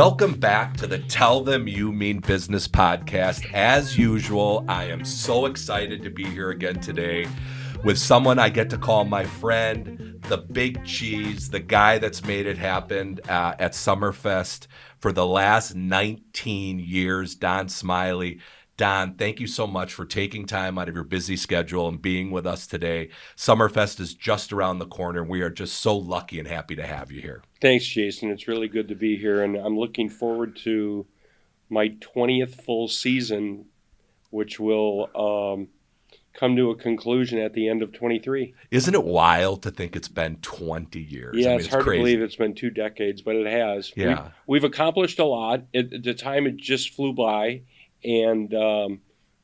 Welcome back to the Tell Them You Mean Business podcast. As usual, I am so excited to be here again today with someone I get to call my friend, the big cheese, the guy that's made it happen at Summerfest for the last 19 years, Don Smiley. Don, thank you so much for taking time out of your busy schedule and being with us today. Summerfest is just around the corner. We are just so lucky and happy to have you here. Thanks, Jason. It's really good to be here, and I'm looking forward to my 20th full season, which will come to a conclusion at the end of 23. Isn't it wild to think it's been 20 years? Yeah, I mean, it's hard crazy. to believe it's been 2 decades, but it has. Yeah. We've accomplished a lot. At the time, it just flew by, and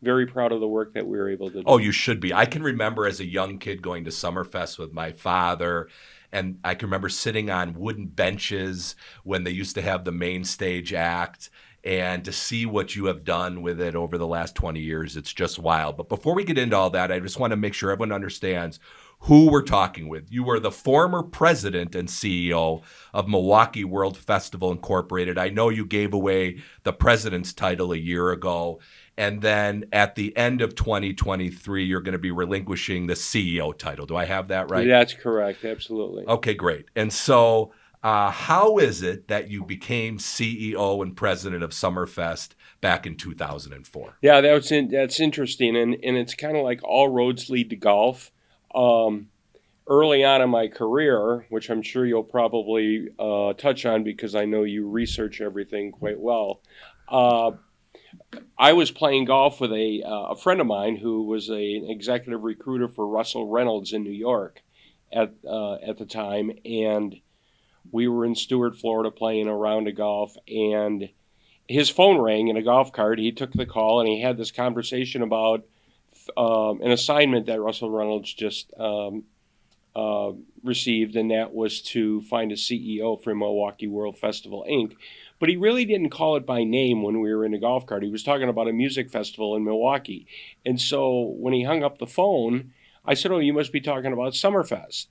very proud of the work that we were able to do. Oh, you should be. I can remember as a young kid going to Summerfest with my father, and I can remember sitting on wooden benches when they used to have the main stage act. And to see what you have done with it over the last 20 years, it's just wild. But before we get into all that, I just want to make sure everyone understands who we're talking with. You were the former president and CEO of Milwaukee World Festival Incorporated. I know you gave away the president's title a year ago. And then at the end of 2023, you're going to be relinquishing the CEO title. Do I have that right? That's correct. Absolutely. Okay, great. And so how is it that you became CEO and president of Summerfest back in 2004? Yeah, that's interesting, and it's kind of like all roads lead to golf. Early on in my career, which I'm sure you'll probably touch on because I know you research everything quite well, I was playing golf with a friend of mine who was an executive recruiter for Russell Reynolds in New York at the time, and we were in Stuart, Florida, playing a round of golf, and his phone rang in a golf cart. He took the call, and he had this conversation about an assignment that Russell Reynolds just received, and that was to find a CEO for Milwaukee World Festival, Inc. But he really didn't call it by name when we were in the golf cart. He was talking about a music festival in Milwaukee. And so when he hung up the phone, I said, "Oh, you must be talking about Summerfest."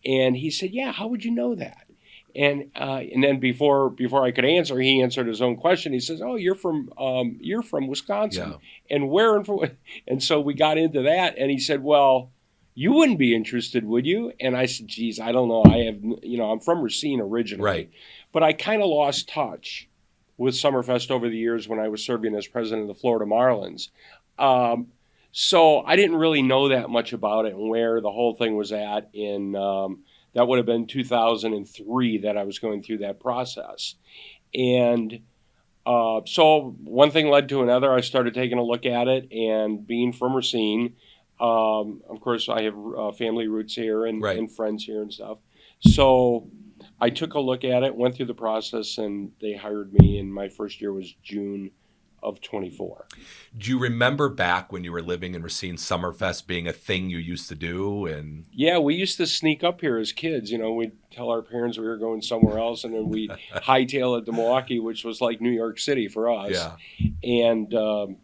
And he said, "Yeah, how would you know that?" And then before I could answer, he answered his own question. He says, "Oh, you're from Wisconsin, Yeah. And where?" And so we got into that. And he said, "Well, you wouldn't be interested, would you?" And I said, "Geez, I don't know. I'm from Racine originally, Right. But I kind of lost touch with Summerfest over the years when I was serving as president of the Florida Marlins. So I didn't really know that much about it and where the whole thing was at in." That would have been 2003 that I was going through that process. And so one thing led to another. I started taking a look at it, and being from Racine, of course, I have family roots here and friends here and stuff. So I took a look at it, went through the process, and they hired me, and my first year was June of 24. Do you remember back when you were living in Racine, Summerfest being a thing you used to do? And yeah, we used to sneak up here as kids. We'd tell our parents we were going somewhere else, and then we'd hightail it to Milwaukee, which was like New York City for us. Yeah. And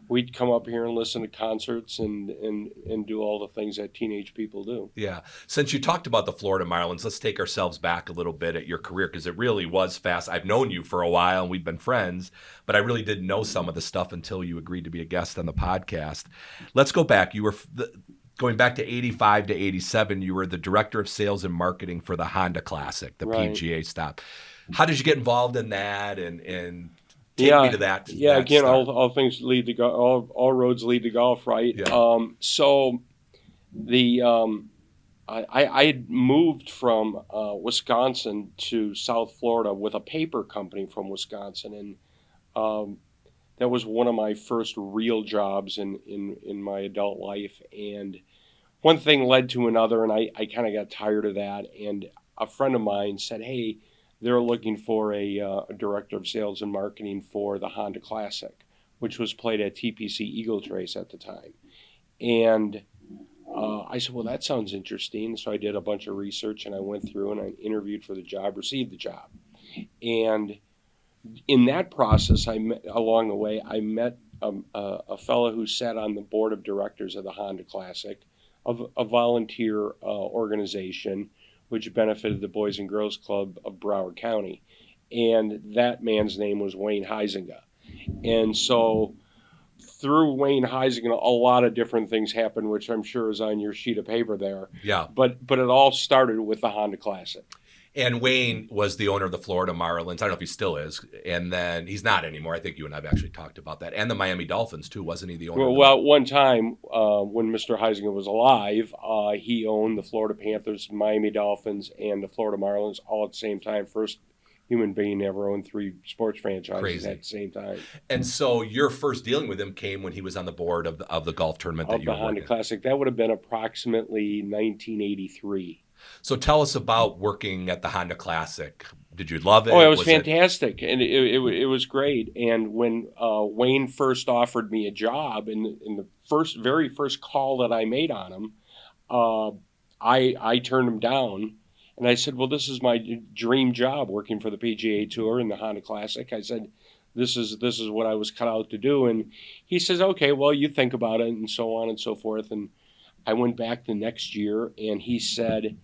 we'd come up here and listen to concerts and do all the things that teenage people do. Yeah. Since you talked about the Florida Marlins, let's take ourselves back a little bit at your career, because it really was fast. I've known you for a while and we've been friends, but I really didn't know some of the stuff until you agreed to be a guest on the podcast. Let's go back. You were going back to 85 to 87. You were the director of sales and marketing for the Honda Classic, the PGA stop. How did you get involved in that? And take me to that. Yeah, that again, start. all things lead to golf. All roads lead to golf, right? Yeah. So I had moved from Wisconsin to South Florida with a paper company from Wisconsin, and that was one of my first real jobs in my adult life. And one thing led to another, and I kind of got tired of that. And a friend of mine said, "Hey, they're looking for a director of sales and marketing for the Honda Classic," which was played at TPC Eagle Trace at the time. And I said, "Well, that sounds interesting." So I did a bunch of research, and I went through and I interviewed for the job, received the job. And in that process, along the way, I met a fellow who sat on the board of directors of the Honda Classic, of a volunteer organization which benefited the Boys and Girls Club of Broward County. and that man's name was Wayne Huizinga. And so through Wayne Huizinga, a lot of different things happened, which I'm sure is on your sheet of paper there. Yeah. But it all started with the Honda Classic. And Wayne was the owner of the Florida Marlins. I don't know if he still is. And then he's not anymore. I think you and I have actually talked about that. And the Miami Dolphins, too. Wasn't he the owner? Well, one time when Mr. Huizinga was alive, he owned the Florida Panthers, Miami Dolphins, and the Florida Marlins all at the same time. First human being to ever own 3 sports franchises at the same time. And so your first dealing with him came when he was on the board of the golf tournament that you were working. Of the Honda Classic. That would have been approximately 1983. So tell us about working at the Honda Classic. Did you love it? Oh, it was fantastic, and it was great. And when Wayne first offered me a job, in the very first call that I made on him, I turned him down, and I said, "Well, this is my dream job, working for the PGA Tour and the Honda Classic." I said, "This is what I was cut out to do." And he says, "Okay, well, you think about it," and so on and so forth. And I went back the next year, and he said,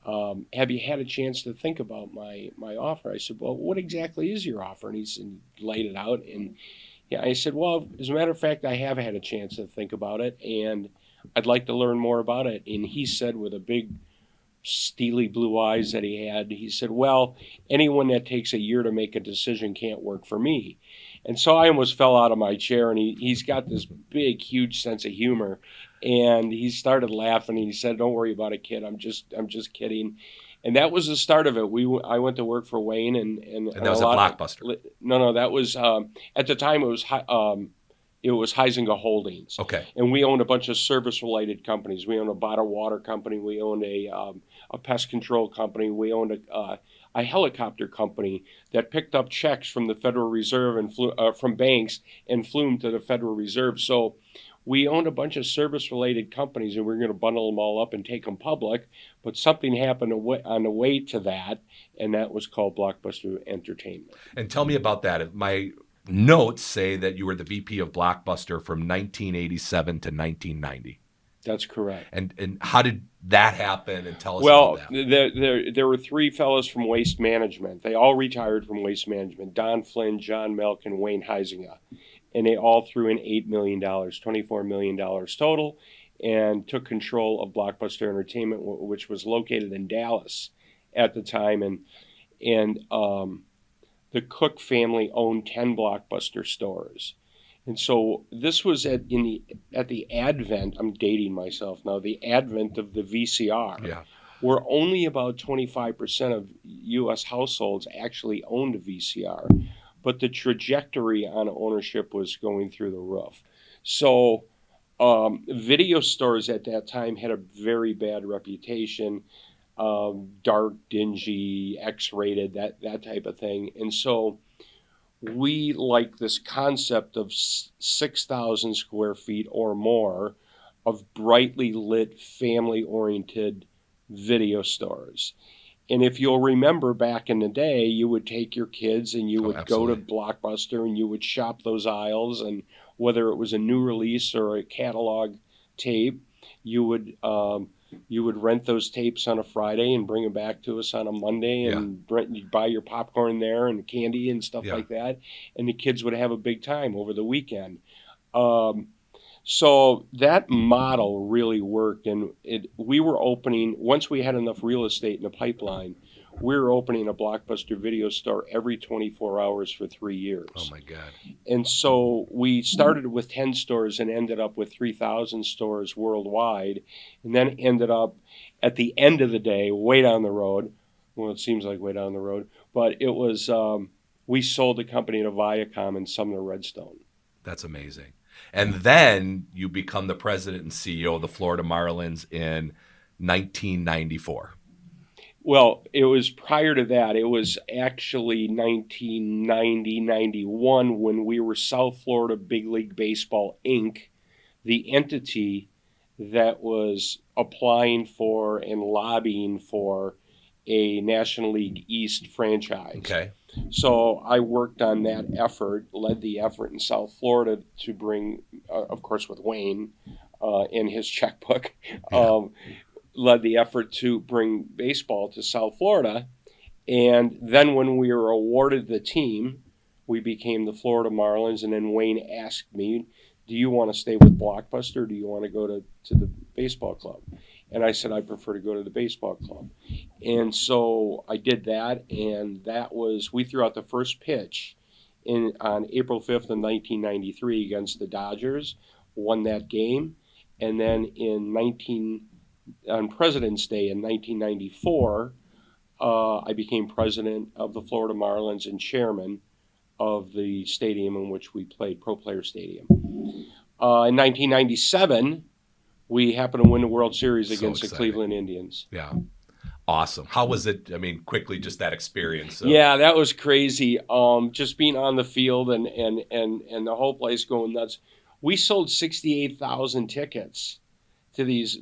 "Have you had a chance to think about my offer?" I said, "Well, what exactly is your offer?" And he laid it out. And yeah, I said, "Well, as a matter of fact, I have had a chance to think about it, and I'd like to learn more about it." And he said, with a big steely blue eyes that he had, he said, "Well, anyone that takes a year to make a decision can't work for me." And so I almost fell out of my chair, and he's got this big, huge sense of humor. And he started laughing, and he said, "Don't worry about it, kid. I'm just kidding." And that was the start of it. I went to work for Wayne, and that was a Blockbuster. No, that was at the time it was Huizinga Holdings. Okay. And we owned a bunch of service-related companies. We owned a bottled water company. We owned a pest control company. We owned a helicopter company that picked up checks from the Federal Reserve and from banks and flew them to the Federal Reserve. So we owned a bunch of service-related companies, and we were going to bundle them all up and take them public. But something happened on the way to that, and that was called Blockbuster Entertainment. And tell me about that. My notes say that you were the VP of Blockbuster from 1987 to 1990. That's correct. And how did that happen? And tell us about that. Well, there were 3 fellows from Waste Management. They all retired from Waste Management: Don Flynn, John Melk, and Wayne Huizinga. And they all threw in $8 million, $24 million total, and took control of Blockbuster Entertainment, which was located in Dallas at the time. And the Cook family owned 10 Blockbuster stores. And so this was at the advent, I'm dating myself now, the advent of the VCR, where only about 25% of U.S. households actually owned a VCR. But the trajectory on ownership was going through the roof. So video stores at that time had a very bad reputation, dark, dingy, X-rated, that type of thing. And so we like this concept of 6,000 square feet or more of brightly lit, family-oriented video stores. And if you'll remember, back in the day, you would take your kids and you would go to Blockbuster and you would shop those aisles, and whether it was a new release or a catalog tape, you would rent those tapes on a Friday and bring them back to us on a Monday, and you'd buy your popcorn there and candy and stuff like that, and the kids would have a big time over the weekend. So that model really worked, and we were opening, once we had enough real estate in the pipeline, we were opening a Blockbuster video store every 24 hours for 3 years. Oh, my God. And so we started with 10 stores and ended up with 3,000 stores worldwide, and then ended up, at the end of the day, way down the road. Well, it seems like way down the road, but it was, we sold the company to Viacom and Sumner Redstone. That's amazing. And then you become the president and CEO of the Florida Marlins in 1994. Well, it was prior to that. It was actually 1990, 91 when we were South Florida Big League Baseball, Inc., the entity that was applying for and lobbying for a National League East franchise. Okay. So I worked on that effort, led the effort in South Florida to bring, of course, with Wayne in his checkbook, led the effort to bring baseball to South Florida. And then when we were awarded the team, we became the Florida Marlins. And then Wayne asked me, do you want to stay with Blockbuster or do you want to go to the baseball club? And I said, I prefer to go to the baseball club. And so I did that, and we threw out the first pitch on April 5th of 1993 against the Dodgers, won that game. And then on President's Day in 1994, I became president of the Florida Marlins and chairman of the stadium in which we played, Pro Player Stadium. In 1997, we happened to win the World Series against the Cleveland Indians. Yeah. Awesome. How was it? I mean, quickly, just that experience. Yeah, that was crazy. Just being on the field and the whole place going nuts. We sold 68,000 tickets to these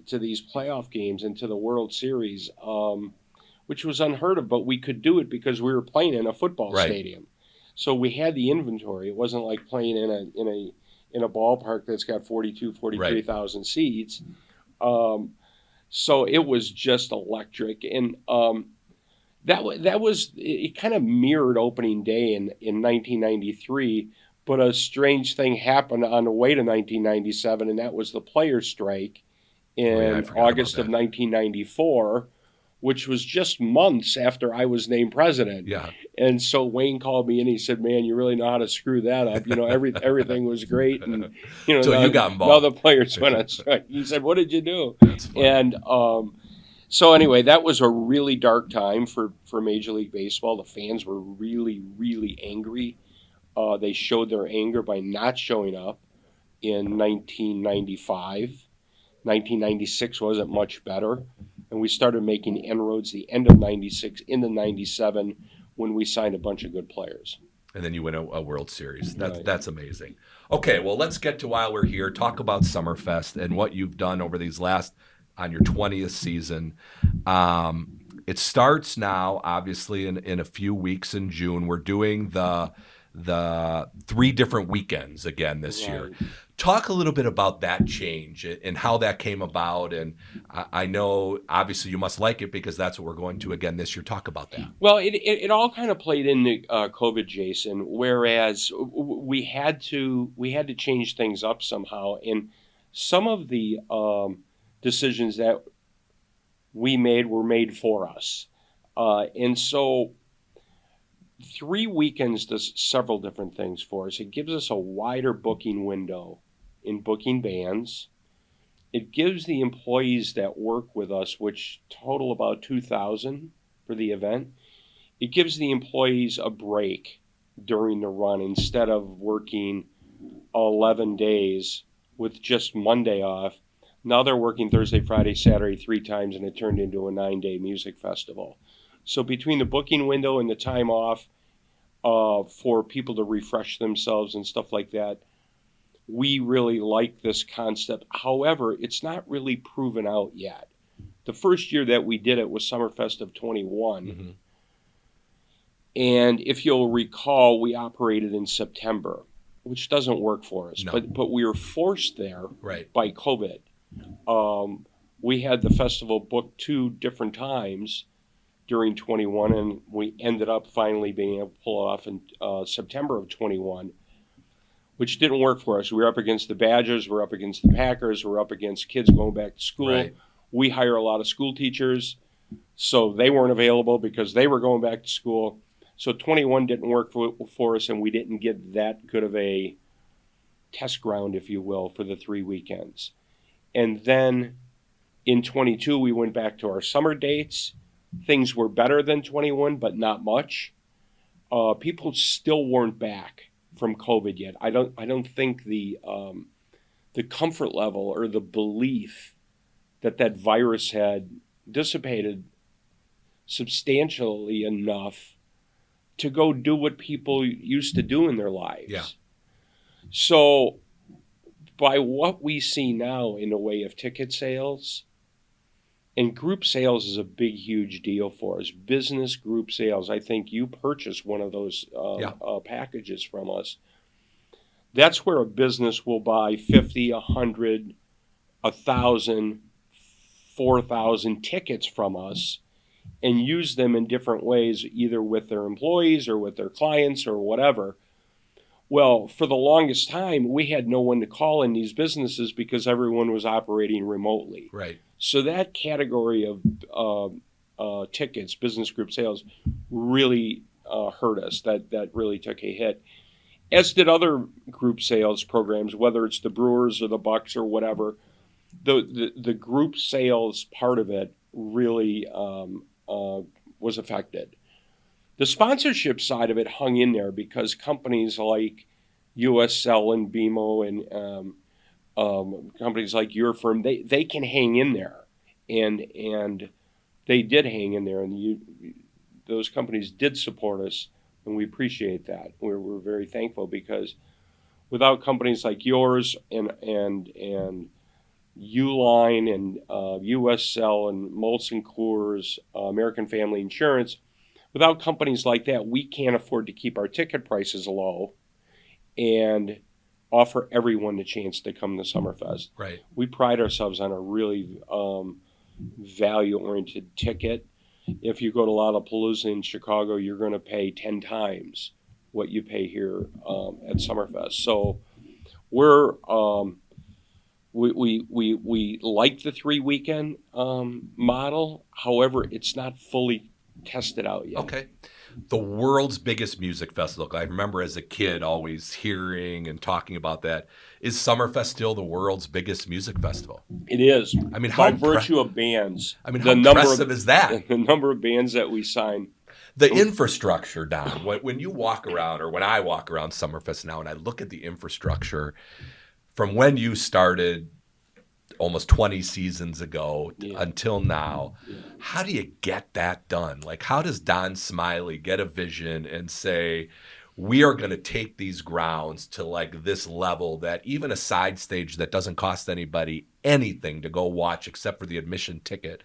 playoff games and to the World Series, which was unheard of. But we could do it because we were playing in a football stadium, so we had the inventory. It wasn't like playing in a ballpark that's got 43,000 seats. So it was just electric, and it kind of mirrored opening day in 1993. But a strange thing happened on the way to 1997, and that was the players' strike in August of 1994, which was just months after I was named president. Yeah. And so Wayne called me and he said, "Man, you really know how to screw that up. Everything was great, and so you got involved. Now the players went on strike." He said, "What did you do?" That's funny. And so anyway, that was a really dark time for Major League Baseball. The fans were really, really angry. They showed their anger by not showing up in 1995. 1996 wasn't much better. And we started making inroads the end of 96 into 97 when we signed a bunch of good players. And then you win a World Series. That's amazing. Okay, well, let's get to, while we're here, talk about Summerfest and what you've done over these on your 20th season. It starts now, obviously, in a few weeks in June. We're doing the 3 different weekends again this year. Talk a little bit about that change and how that came about. And I know, obviously, you must like it because that's what we're going to again this year. Talk about that. Well, it all kind of played into COVID, Jason. Whereas we had to change things up somehow, and some of the decisions that we made were made for us, and so 3 weekends does several different things for us. It gives us a wider booking window in booking bands. It gives the employees that work with us, which total about 2,000 for the event, it gives the employees a break during the run instead of working 11 days with just Monday off. Now they're working Thursday, Friday, Saturday 3 times, and it turned into a 9-day music festival. So between the booking window and the time off for people to refresh themselves and stuff like that, we really like this concept. However, it's not really proven out yet. The first year that we did it was Summerfest of 21. Mm-hmm. And if you'll recall, we operated in September, which doesn't work for us. No. But we were forced there by COVID. We had the festival booked 2 different times during 21, and we ended up finally being able to pull it off in September of 21, which didn't work for us. We were up against the Badgers, we're up against the Packers, we're up against kids going back to school. Right. We hire a lot of school teachers, so they weren't available because they were going back to school. So 21 didn't work for us, and we didn't get that good of a test ground, if you will, for the 3 weekends. And then in 22, we went back to our summer dates. Things were better than 21, but not much. People still weren't back from COVID yet. I don't think the comfort level or the belief that virus had dissipated substantially enough to go do what people used to do in their lives. Yeah. So by what we see now in the way of ticket sales, and group sales is a big, huge deal for us. Business group sales. I think you purchased one of those packages from us. That's where a business will buy 50, 100, 1,000, 4,000 tickets from us and use them in different ways, either with their employees or with their clients or whatever. Well, for the longest time, we had no one to call in these businesses because everyone was operating remotely. Right. So that category of tickets, business group sales, really hurt us. That really took a hit, as did other group sales programs, whether it's the Brewers or the Bucks or whatever. The group sales part of it really was affected. The sponsorship side of it hung in there because companies like USL and BMO and companies like your firm, they can hang in there, and they did hang in there, and those companies did support us, and we appreciate that. We're very thankful, because without companies like yours and Uline and USL and Molson Coors, American Family Insurance, without companies like that, we can't afford to keep our ticket prices low and offer everyone the chance to come to Summerfest. Right. We pride ourselves on a really value-oriented ticket. If you go to Lollapalooza in Chicago, you're going to pay 10 times what you pay here at Summerfest. So we're we like the 3-weekend model. However, it's not fully tested out yet. Okay. The world's biggest music festival. I remember as a kid always hearing and talking about that. Is Summerfest still the world's biggest music festival? It is. I mean, by virtue of bands. I mean, how impressive is that? The number of bands that we sign. The infrastructure, Don. When you walk around, or when I walk around Summerfest now, and I look at the infrastructure from when you started almost 20 seasons ago until now, how do you get that done? Like, how does Don Smiley get a vision and say, we are going to take these grounds to like this level that even a side stage that doesn't cost anybody anything to go watch except for the admission ticket,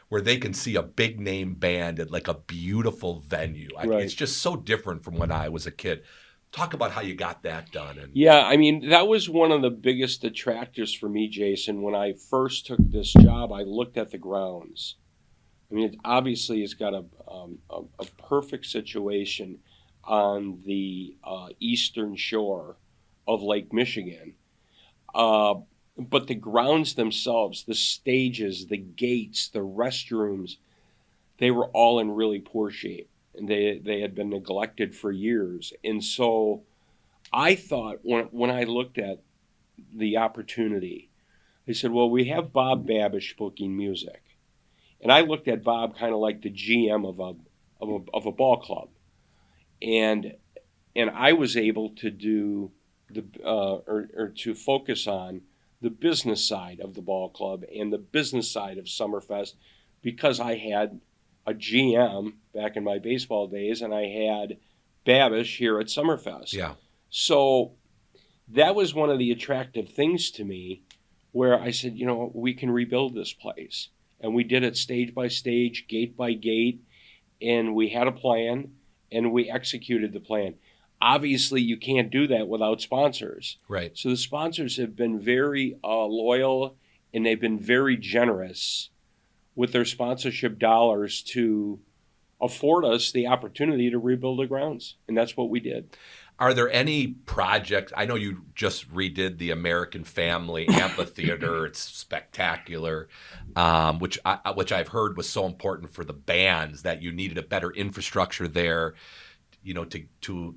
where they can see a big name band at like a beautiful venue. Right. It's just so different from when I was a kid. Talk about how you got that done. Yeah, I mean, that was one of the biggest detractors for me, Jason. When I first took this job, I looked at the grounds. I mean, it's got a perfect situation on the eastern shore of Lake Michigan. But the grounds themselves, the stages, the gates, the restrooms, they were all in really poor shape. And they had been neglected for years. And so I thought, when I looked at the opportunity, I said, well, we have Bob Babish booking music. And I looked at Bob kind of like the GM of a ball club. And I was able to do or to focus on the business side of the ball club and the business side of Summerfest, because I had a GM back in my baseball days, and I had Babish here at Summerfest. Yeah. So that was one of the attractive things to me, where I said, we can rebuild this place. And we did it stage by stage, gate by gate, and we had a plan, and we executed the plan. Obviously, you can't do that without sponsors. Right. So the sponsors have been very loyal, and they've been very generous with their sponsorship dollars to afford us the opportunity to rebuild the grounds. And that's what we did. Are there any projects? I know you just redid the American Family Amphitheater. It's spectacular, which I've heard was so important for the bands, that you needed a better infrastructure there, to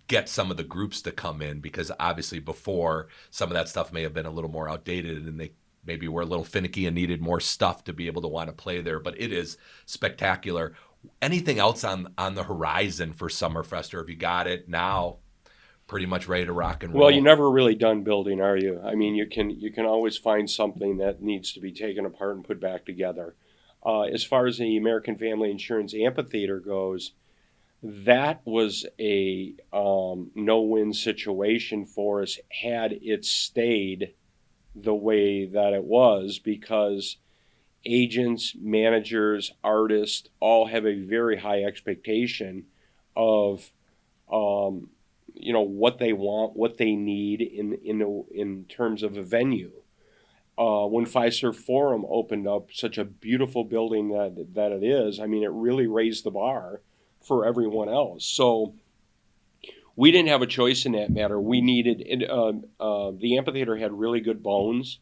get some of the groups to come in, because obviously before, some of that stuff may have been a little more outdated, and they maybe were a little finicky and needed more stuff to be able to want to play there. But it is spectacular. Anything else on the horizon for Summerfest, or have you got it now pretty much ready to rock and roll? Well, you're never really done building, are you? I mean, you can always find something that needs to be taken apart and put back together. As far as the American Family Insurance Amphitheater goes, that was a no-win situation for us had it stayed the way that it was, because agents, managers, artists all have a very high expectation of what they want, what they need in terms of a venue. when Fiserv Forum opened up, such a beautiful building that it is, I mean, it really raised the bar for everyone else. So we didn't have a choice in that matter. We needed the amphitheater had really good bones.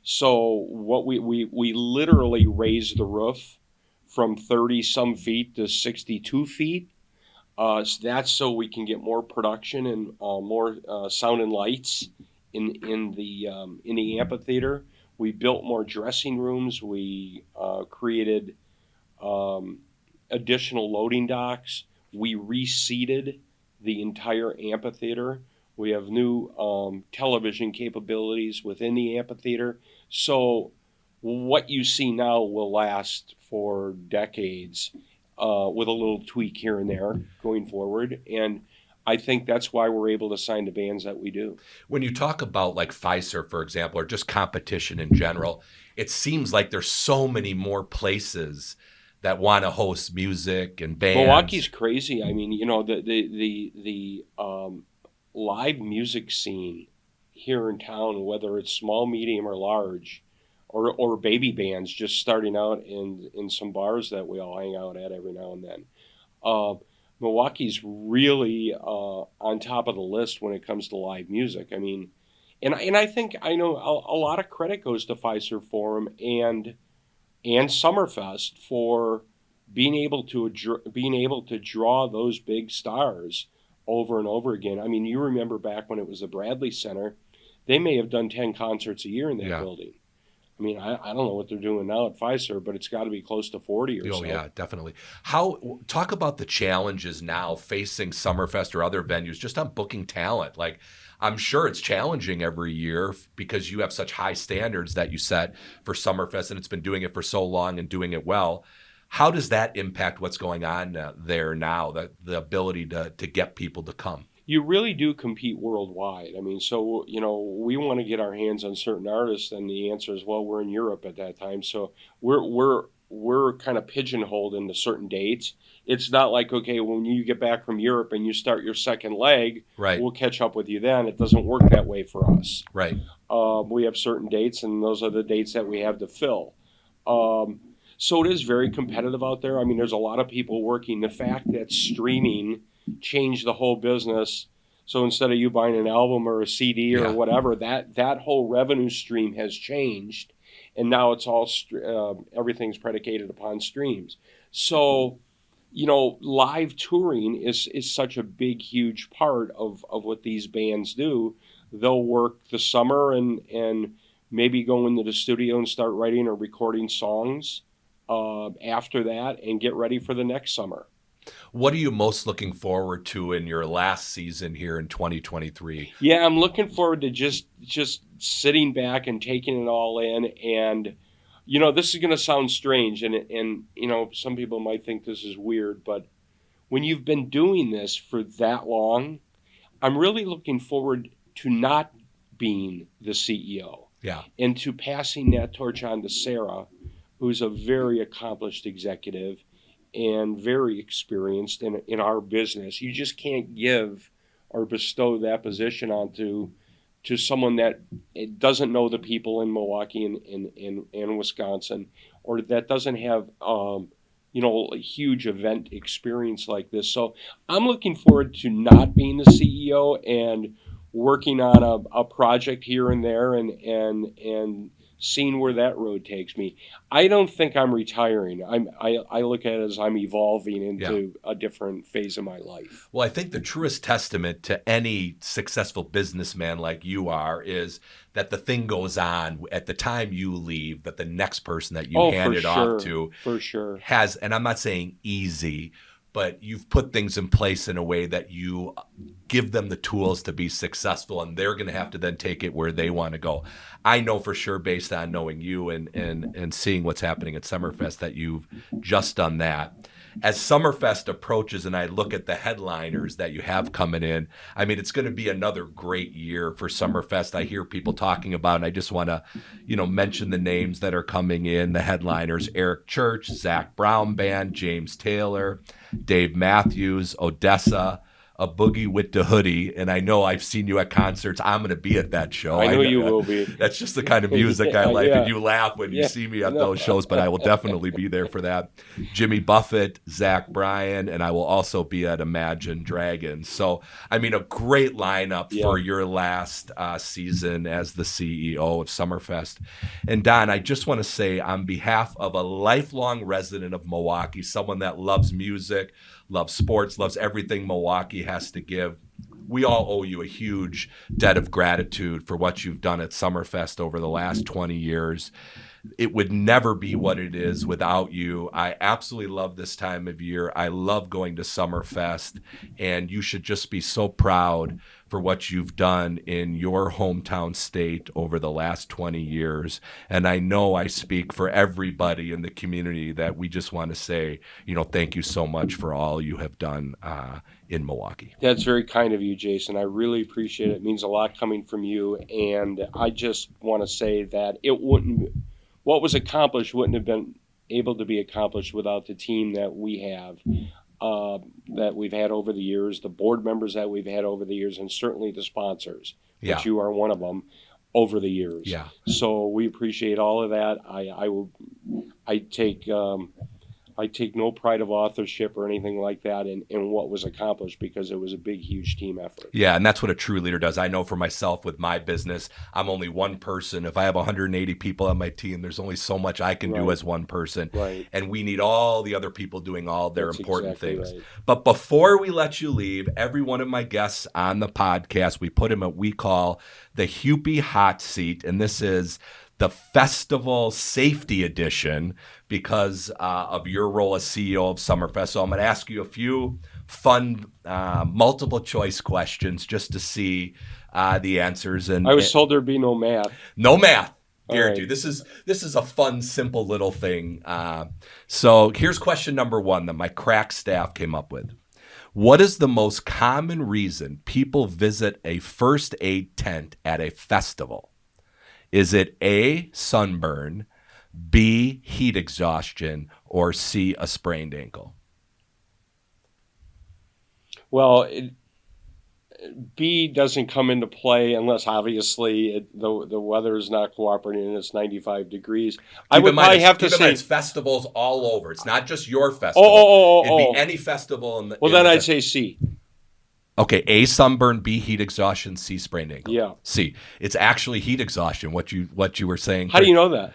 So what we literally raised the roof from 30 some feet to 62 feet. So that's so we can get more production and more sound and lights in the amphitheater. We built more dressing rooms. We created additional loading docks. We reseated the entire amphitheater. We have new television capabilities within the amphitheater. So what you see now will last for decades, with a little tweak here and there going forward. And I think that's why we're able to sign the bands that we do. When you talk about like Pfizer, for example, or just competition in general, it seems like there's so many more places that want to host music and bands. Milwaukee's crazy. I mean, the live music scene here in town, whether it's small, medium, or large, or baby bands just starting out in some bars that we all hang out at every now and then. Milwaukee's really on top of the list when it comes to live music. I mean, and I think I know a lot of credit goes to Fiserv Forum and Summerfest for being able to draw those big stars over and over again. I mean, you remember back when it was the Bradley Center, they may have done 10 concerts a year in that building. I mean, I don't know what they're doing now at Pfizer, but it's got to be close to 40 or so. Oh, yeah, definitely. Talk about the challenges now facing Summerfest or other venues just on booking talent. Like, I'm sure it's challenging every year because you have such high standards that you set for Summerfest, and it's been doing it for so long and doing it well. How does that impact what's going on there now, the ability to get people to come? You really do compete worldwide. I mean, so, we want to get our hands on certain artists, and the answer is, well, we're in Europe at that time. So we're kind of pigeonholed into certain dates. It's not like, okay, when you get back from Europe and you start your second leg, right, we'll catch up with you then. It doesn't work that way for us. Right. We have certain dates, and those are the dates that we have to fill. So it is very competitive out there. I mean, there's a lot of people working. The fact that streaming changed the whole business. So instead of you buying an album or a CD or whatever, that whole revenue stream has changed, and now it's all everything's predicated upon streams. So, live touring is such a big, huge part of what these bands do. They'll work the summer and maybe go into the studio and start writing or recording songs after that and get ready for the next summer. What are you most looking forward to in your last season here in 2023? Yeah, I'm looking forward to just sitting back and taking it all in. And, this is going to sound strange, and some people might think this is weird, but when you've been doing this for that long, I'm really looking forward to not being the CEO. Yeah. And to passing that torch on to Sarah, who's a very accomplished executive and very experienced in our business. You just can't give or bestow that position onto someone that doesn't know the people in Milwaukee and Wisconsin, or that doesn't have a huge event experience like this. So I'm looking forward to not being the CEO and working on a project here and there and seeing where that road takes me. I don't think I'm retiring. I look at it as I'm evolving into a different phase of my life. Well, I think the truest testament to any successful businessman like you are is that the thing goes on at the time you leave, that the next person that you hand it off to for sure has, and I'm not saying easy, but you've put things in place in a way that you give them the tools to be successful, and they're going to have to then take it where they want to go. I know for sure, based on knowing you and seeing what's happening at Summerfest, that you've just done that. As Summerfest approaches and I look at the headliners that you have coming in, I mean, it's going to be another great year for Summerfest. I hear people talking about, and I just want to, mention the names that are coming in, the headliners: Eric Church, Zach Brown Band, James Taylor, Dave Matthews, Odessa, a boogie with the hoodie, and I know I've seen you at concerts. I'm going to be at that show. I know you will be. That's just the kind of music I like, and you laugh when you see me at No. those shows, but I will definitely be there for that. Jimmy Buffett, Zach Bryan, and I will also be at Imagine Dragons. So, I mean, a great lineup for your last season as the CEO of Summerfest. And Don, I just want to say on behalf of a lifelong resident of Milwaukee, someone that loves music, loves sports, loves everything Milwaukee has to give, we all owe you a huge debt of gratitude for what you've done at Summerfest over the last 20 years. It would never be what it is without you. I absolutely love this time of year. I love going to Summerfest, and you should just be so proud for what you've done in your hometown state over the last 20 years. And I know I speak for everybody in the community that we just want to say, thank you so much for all you have done in Milwaukee. That's very kind of you, Jason. I really appreciate it. It means a lot coming from you. And I just want to say that what was accomplished wouldn't have been able to be accomplished without the team that we have, that we've had over the years, the board members that we've had over the years, and certainly the sponsors, which you are one of them, over the years. Yeah. So we appreciate all of that. I take no pride of authorship or anything like that in what was accomplished, because it was a big, huge team effort. Yeah, and that's what a true leader does. I know for myself with my business, I'm only one person. If I have 180 people on my team, there's only so much I can do as one person. Right. And we need all the other people doing all their important exactly things. right. But before we let you leave, every one of my guests on the podcast, we put in what we call the Hupy Hot Seat, and this is the Festival Safety Edition because of your role as CEO of Summerfest. So I'm going to ask you a few fun multiple choice questions just to see the answers. And I was told there'd be no math. No math. All Guarantee. right. This is a fun, simple little thing. So here's question number one that my crack staff came up with. What is the most common reason people visit a first aid tent at a festival? Is it A, sunburn, B, heat exhaustion, or C, a sprained ankle? Well, B doesn't come into play unless obviously the weather is not cooperating and it's 95 degrees. I would probably have to say it's festivals all over. It's not just your festival. It'd be any festival in the. Well, then I'd say C. Okay, A, sunburn, B, heat exhaustion, C, sprained ankle. Yeah. C. It's actually heat exhaustion. What you were saying. How do you know that?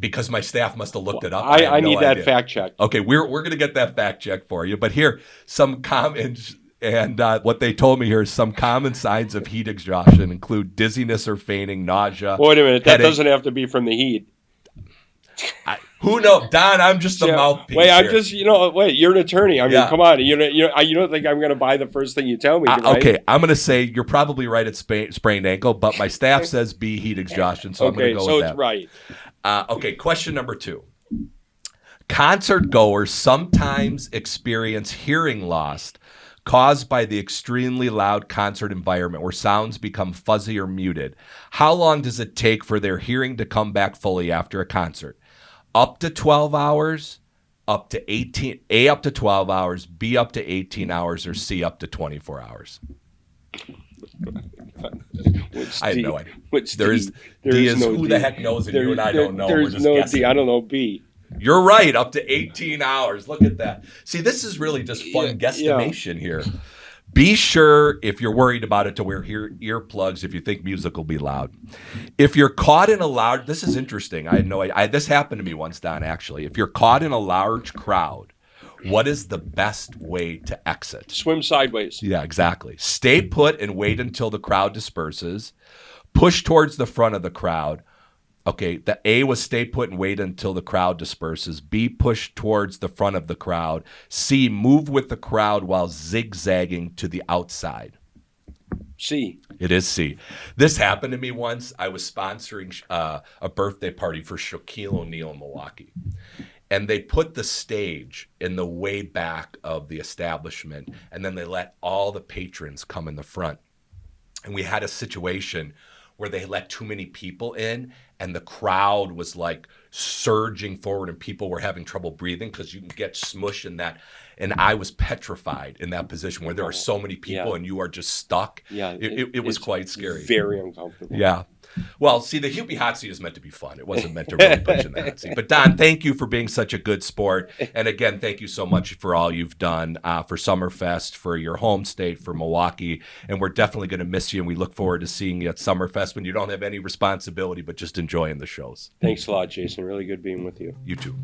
Because my staff must have looked it up. I need that idea. fact check. Okay, we're going to get that fact check for you. But here, some comments, and what they told me here is some common signs of heat exhaustion include dizziness or fainting, nausea. Wait a minute, that headache. doesn't have to be from the heat. Who knows, Don? I'm just a mouthpiece. Wait, I'm here. just you're an attorney. I mean, come on, you don't think I'm going to buy the first thing you tell me? Right? Okay, I'm going to say you're probably right at sprained ankle, but my staff says B, heat exhaustion, so I'm going to go with that. So it's right. Okay, question number 2. Concert goers sometimes experience hearing loss caused by the extremely loud concert environment where sounds become fuzzy or muted. How long does it take for their hearing to come back fully after a concert? Up to 12 hours, up to 18, A up to 12 hours, B up to 18 hours, or C up to 24 hours? I have no idea. D is who the heck knows, and you and I don't know. There's no guessing. D. I don't know B. You're right, up to 18 hours. Look at that. See, this is really just fun guesstimation here. Be sure, if you're worried about it, to wear earplugs if you think music will be loud. If you're caught in a loud, this is interesting. I had no idea. This happened to me once, Don, actually. If you're caught in a large crowd, what is the best way to exit? Swim sideways. Yeah, exactly. Stay put and wait until the crowd disperses. Push towards the front of the crowd. Okay, the A was stay put and wait until the crowd disperses. B, push towards the front of the crowd. C, move with the crowd while zigzagging to the outside. C. It is C. This happened to me once. I was sponsoring a birthday party for Shaquille O'Neal in Milwaukee. And they put the stage in the way back of the establishment, and then they let all the patrons come in the front. And we had a situation where they let too many people in, and the crowd was like surging forward, and people were having trouble breathing because you can get smushed in that. And I was petrified in that position where there are so many people Yeah. and you are just stuck. Yeah, It was it's quite scary. very uncomfortable. Yeah. Well, see, the Hupy hot seat is meant to be fun. It wasn't meant to really put you in the hot seat. But Don, thank you for being such a good sport. And again, thank you so much for all you've done for Summerfest, for your home state, for Milwaukee. And we're definitely going to miss you. And we look forward to seeing you at Summerfest when you don't have any responsibility, but just enjoying the shows. Thanks a lot, Jason. Really good being with you. You too.